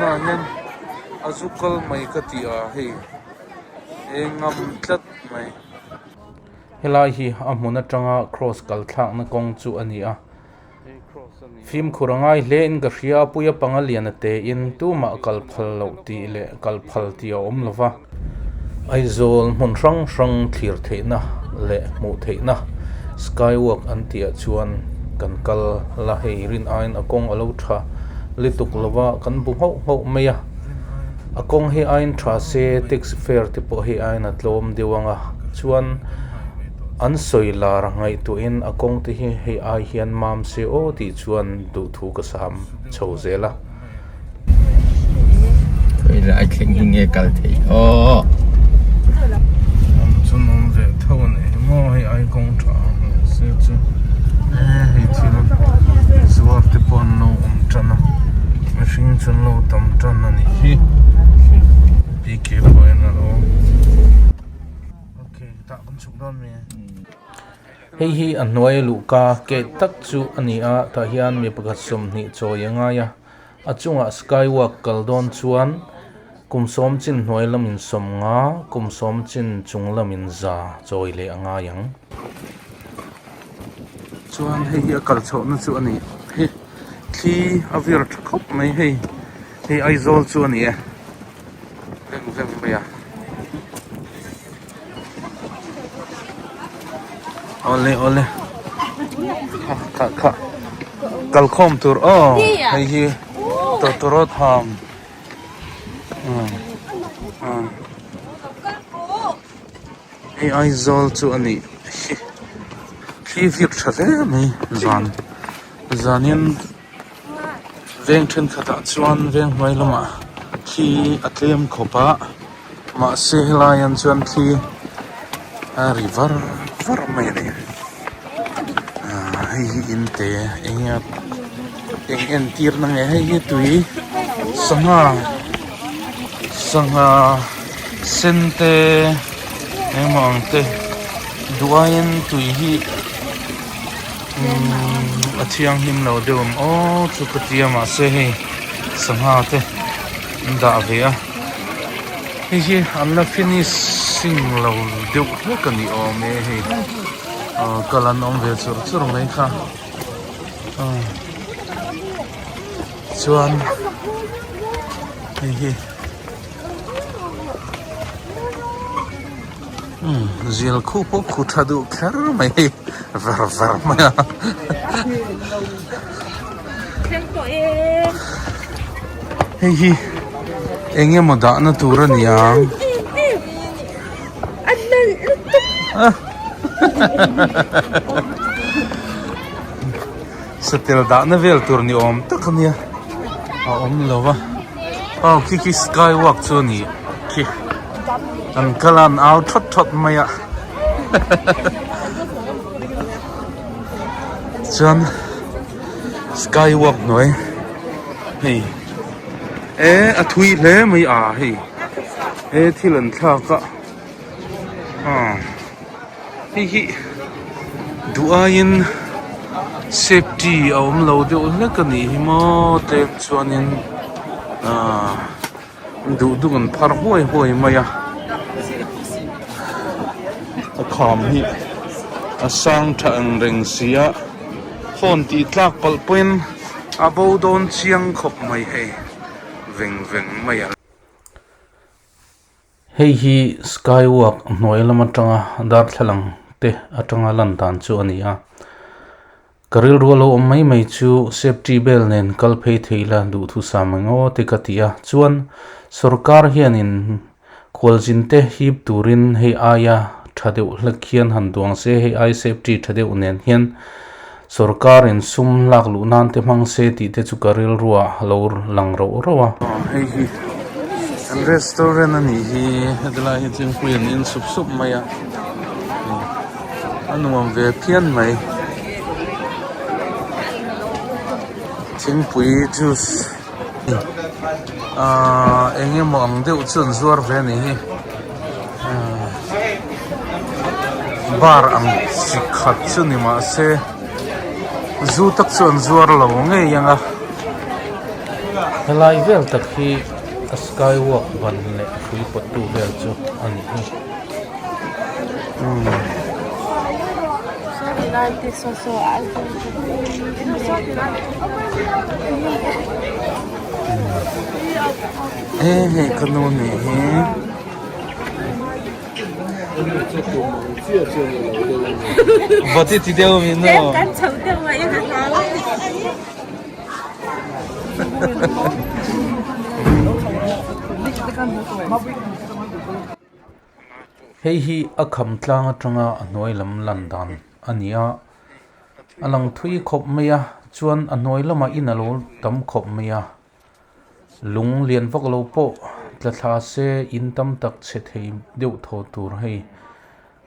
na hian azukal mai ka ti a hei engam tlat mai helai hi a hmun atanga cross kal thak na kong chu ani a phim khurangai hle in ka hria puya pangalian ate in tuma kal phal lo ti le kal phal ti om lova Aizawl hmun rang thlir theina le mu theina skywalk an tia chuan kan kal la hei rin ain akong alo tha lituk lova kan bu ho meya akong he ain tha se taxi fare te po he ain atlom dewanga chuan an soilar ngai tu in akong te hi he ai hian mam se o ti chuan du thu ka sam chho zela ila ai kheng nge kal thei o chun om ve thon e mo he ai kong tha se chu he chin zuar te pon no chana machine chun lo tam chana ni hi pk point na lo okay ta kan chuk don me hi anoi luka ke tak chu ania ta hian mi pakhat som ni choyanga ya achunga skywalk kaldon chuan kumsom chin hnoi lamin somnga kumsom chin chunglamin za choi le anga yang chuan hei akal chhona chu ani hi thi avir thkhop mai hei Aizawl chu ani e veng maya ole kha kal khom tur hei hi torot ham hei Aizawl chu ani khi vir thave mai zanin veng then khata chuan veng hmai lama khi atlem khopa ma se lion chuan khi river mai ni hei in te en tir na nge hei tui sanga sente emang te duain tui hi athiang him lo deum chu katia ma se hei sanga te da ve a hi anla finishing lo deu kani me hei kalan om ve chur mai kha chuan hi zil khu po khu thadu khar mai ver mai hi enge moda na tura niang setel da na vel tur ni om takania om lova ki skywalk chu ni ki an kalan out thot maya chuan skywalk noi hei a thui hle mai hei thilan thla ka hi duain safety om lo de ul ka ni mo te chuanin du kan phar hoi maya kham hi asang thang reng sia phone ti tlak pal point abo don chiang khop mai he veng maya hi skywalk hnoi lama tanga dar thlang te atanga lan tan chu ania karil rolo mai chu safety belt nen kalphei theila du thu samango te katia chuan sarkar hianin kholjin te hip turin hei aya thadeu hlakhian handuang se hei ai safety thadeu nen hian sarkar in sum lak lu nan te mang se ti te chu karil ruwa lor lang ro hei hi restaurant ani hi hedla hi chung puin in sup maya anuam ve phian mai thingpui juice enge mo ang deuh chun zuar ve ni hi bar ang sikhat chu ni ma se zu tak chuan zuar lo nge yanga helai vel tak hi a skywalk van le hui pot tu vel chu ani hi he kanu ne he vati ti deu mi no hei hi a kham tlang atanga anoi lam landan ania alang thui khop meya chuan anoi lama inalo tam khop meya lung lian vok lo po tla se in tam tak che thei deuh tho tur hei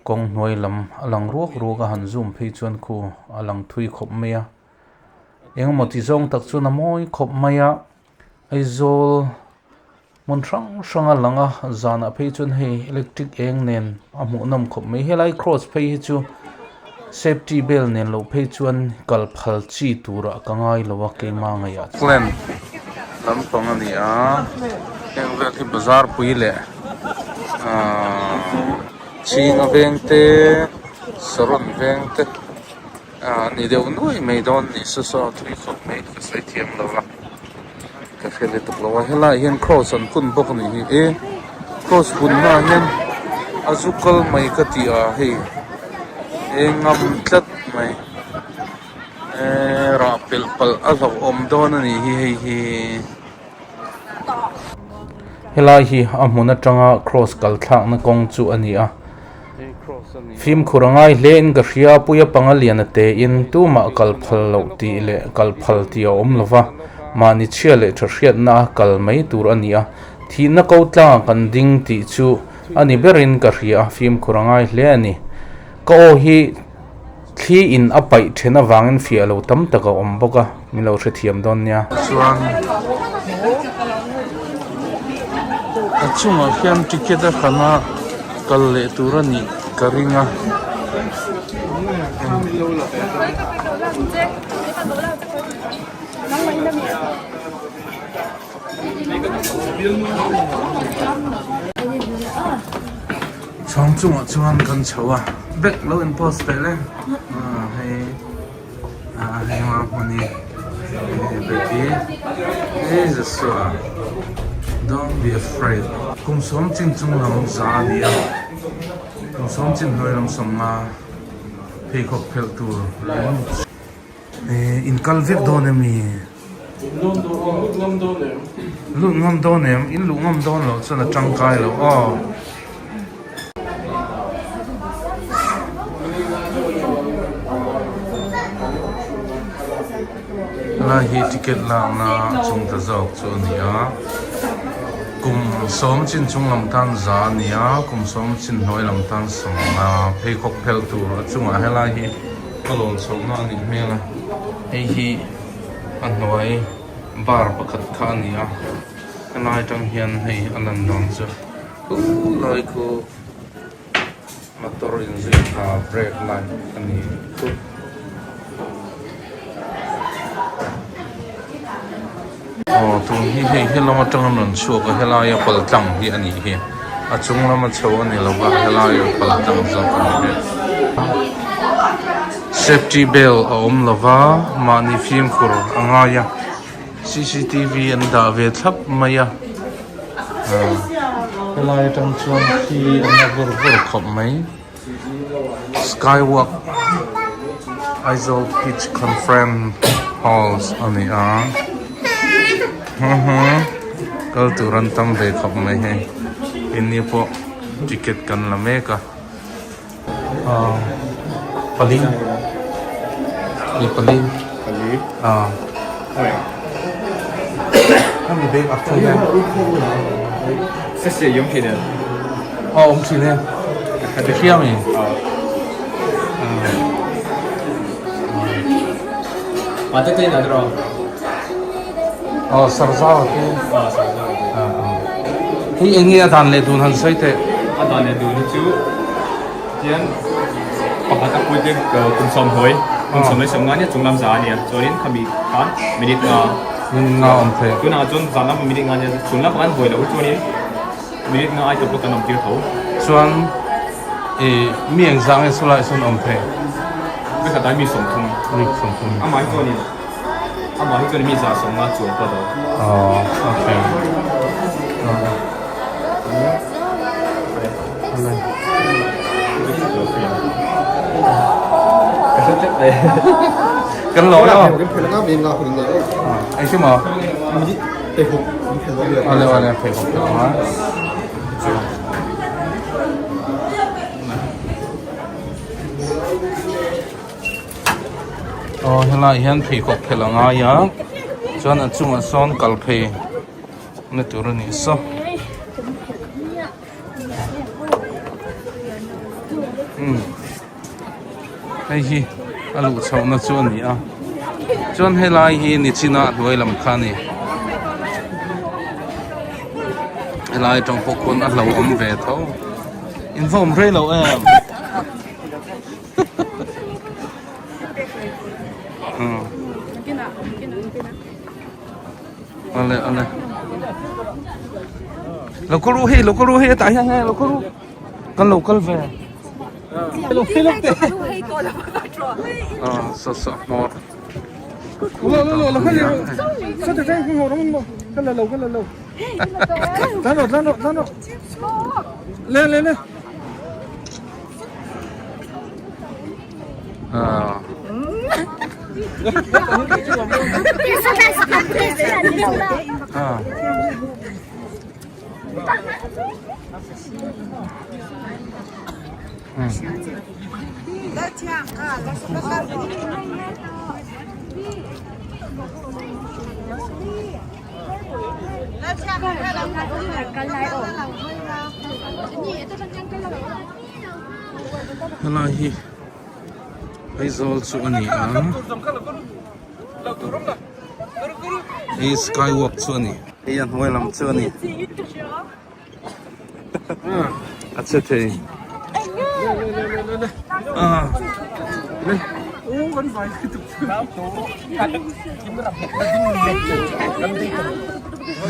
kong noi lam alang ruak ruak a han zoom phei chuan khu alang thui khop meya engmoti zong tak chu na moi khop meya Aizawl mon sang langa zana phei chun hei electric eng nen amu nam khop mai helai cross phei hi chu safety bell nen lo phei chuan kal phal chi tura kangai lowa keima ngaya plan lam pang ani a eng ve thi bazar pui le ching avengte saron vengte ni deu noi meidon ni so thui khop mai ka sai thiam lawa ka khele tuk lawa hela hian cross an pun bok ni hi cross pun na hian azukal mai ka ti a hei ngam tlat mai ra pel pal a lo om don ani hi hela hi a hmuna tanga cross kal thak na kong chu ani a phim khurangai len ka hria puya pangalian ate in tuma kal phal lo ti le kal phal ti om lova mani chiale thriat na kal mai tur ania thi na ko tla kan ding ti chu ani berin ka hria phim khurangai hle ani ko hi thi in apai thena wangin fialo tam taka om boka milo hre thiam don nia chuan achunga hian ticket a khana kal le turani karinga chong chunga chuan kan chawa back low in post le hey ma mani baby is so don't be afraid kum som chin chung lam za dia kum som chin hoi lam som ma pe khop phel tur in kalvek don mi lu ngam don em in lu ngam don lo chana tangkai lo la hi ticket la na chung ta zok chu nia kum som chin chung lam tan za nia kum som chin hoi lam tan som na phei khok phel tur chunga hela hi kalon som na ni mela hei hi anoi bar pakhat kha nia kanai tang hian hei alan dong chu loi ko motor engine ha brake line ani tu hi helama tang non chu ka helaya pal tang hi ani hi a chung lama chho ani lova helaya pal tang zo ka ni safety bell om lova mani film khur angaya cctv an da ve thap maya helaya tang chuan hi an bur khop mai skywalk Aizawl pitch conference halls ani kal turan tam ve khap mai he inni po ticket kan la me ka pali oi am be after ya se se yong ki de om chi ne de khia mi Ada tay na dro. Sarzaw ke. Sarzaw. Hi engi adan le dun han sai te. Adan le dun chu. Tian pakata project kun som hoi. Kun som le som ngani chunglam za ni. Chorin khami kan minute na nga om the tu na chon zana mi nga ne chun la kan boi lo chu ni mi nga ai to kan om tir tho chuan mieng zang e sulai sun om the we ka dai mi som thum ni som thum ama hi to ni ama hi to ni mi za som nga chu pa do okay kan lo đó anh chứ mà ale phải học được mà hiện tại hiện phải học phải là ngay á cho nên chúng son cần phải nên tụi nó sao hay hi alu chau na chuan ni a chuan helai hi ni china duai lam kha ni helai trong pokon a lo om ve tho inform re lo em ale lo ko ru he ta ha lo ko ru kan local ve sợ mọt lo cái gì sao để cái ngồi đó mình cái là lâu tan rồi lên Hello hi Aizawl chu ani a hi skywalk chu ani hi an hnuai lam chu ani a che thei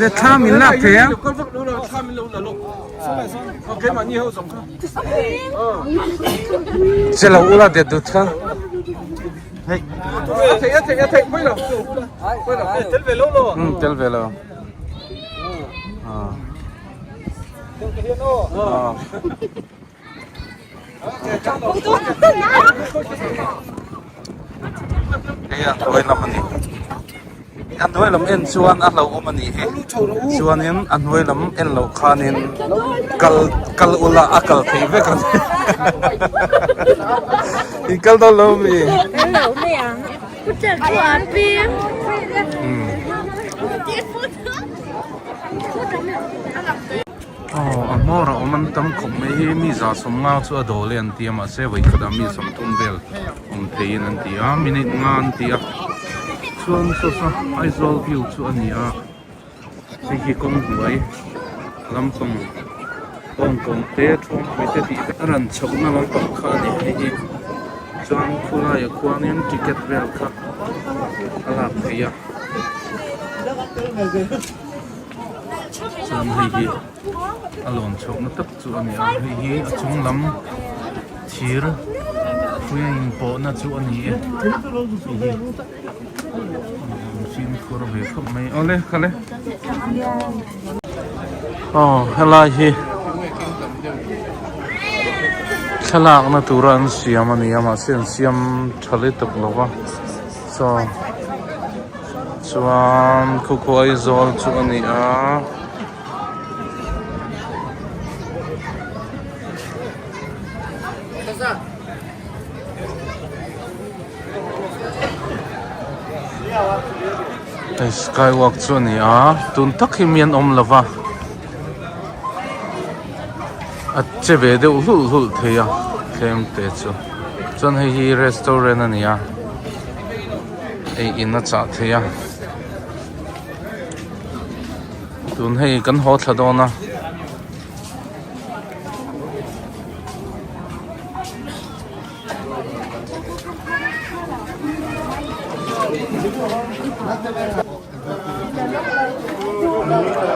để tham mình lạc thế á sẽ là u là để được không hey tel về rồi tôi làm gì anh nói làm em chuan anh lâu mà nỉ chuan em anh nói làm em lâu khan em kal ula akal thấy vậy con đi kal đâu lâu mi lâu mi à不整quả biếng anh mua rồi mình tâm khổng mấy mi giá sống ngao cho đồ lên tiệm mà sẽ vậy cái đó mi sống thun bel ông thấy nên tiệm minute ngan tiệm chuan so Aizawl view chu ani a hi kong huai lampang kong te thong mi te ti ran chho na lampang kha ni hi chuan khula ya kwan em ticket vel kha ala phia chuan hi alon chho na tak chu ani a hi chung lam thir khuya in po na chu ani e xin khur về khắp mấy ole khale hello hi khalak na turan siam ani ama sen siam thale tak lowa so chuan khuko Aizawl chu ani a skywalk chu ni a tun tak hi mian om lova a che ve de hul theya kem te chu chon hi restaurant ani a ei in a cha theya tun hei kan ho thladona